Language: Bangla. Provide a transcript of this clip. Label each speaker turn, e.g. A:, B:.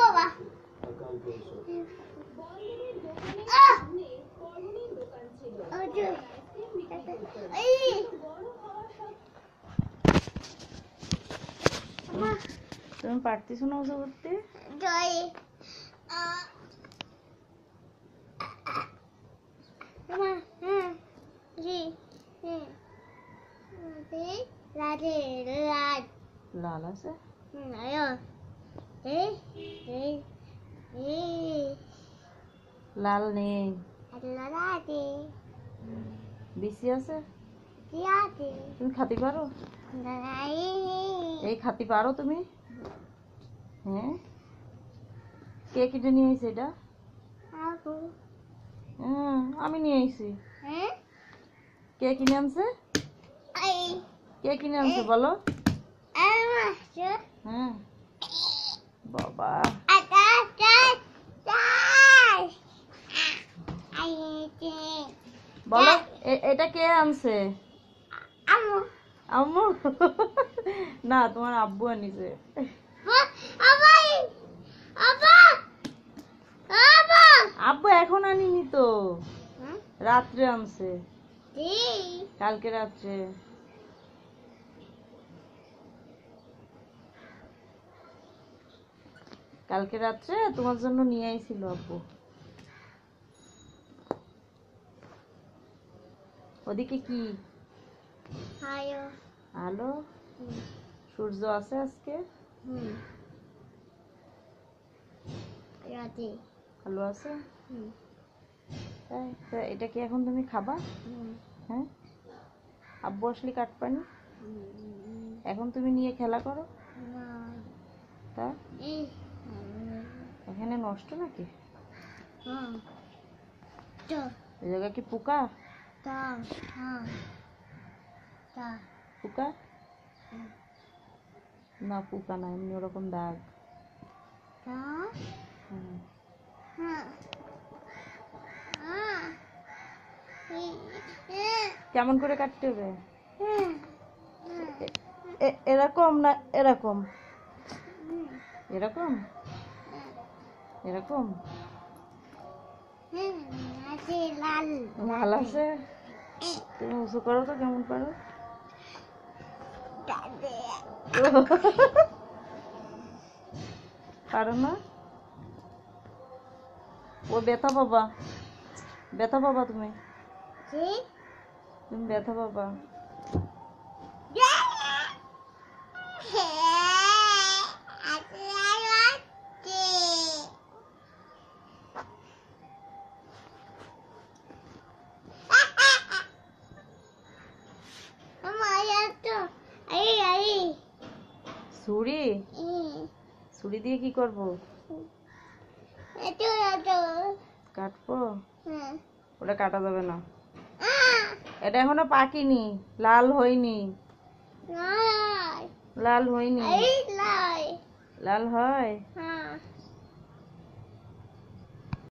A: বাবা
B: তুমি পারতেছো না ওজা করতে? লাল আছে? লাল নেই। বেশি আছে? তুমি খাতে পারো? এই খাতে পারো তুমি? হ্যাঁ, কে কিনে নিয়ে আইছে এটা? আমি নিয়ে আইছি। কে কিনে আনছে? কে কিনে আনছে বলো? হ্যাঁ বাবা, বলো এটা কে আনছে? আম্মু? না, তোমার আব্বু আনিছে। আব্বু এখন আনিনি তো, রাত্রে আনছে, কালকে রাত্রে। কালকে রাত্রে তোমার জন্য নিয়ে আইছিল আব্বু। ওদিকে কি আলো? সূর্য আছে আজকে? আলো আছে? তাই এটা কি এখন তুমি খাবা? হ্যাঁ, আব্বু আসলে কাটপানি এখন তুমি নিয়ে খেলা করো? তা এখানে নষ্ট নাকি? এই জায়গা কি পোকা? পোকা না, পোকা না, এমনি ওরকম দাগ। কেমন করে কাটতে হবে? এরকম না এরকম? এরকম এরকম লাল আছে? তুমি উঁচু করো তো, কেমন পারো? পারো না? ও ব্যথা পাবা, ব্যথা পাবা তুমি, তুমি ব্যথা পাবা। ছুরি? ছুরি দিয়ে কি করবো? কাটবো? ওটা কাটা যাবে না, এটা এখনো পাকিনি, লাল হয়নি। লাল হয়নি? লাল হয়?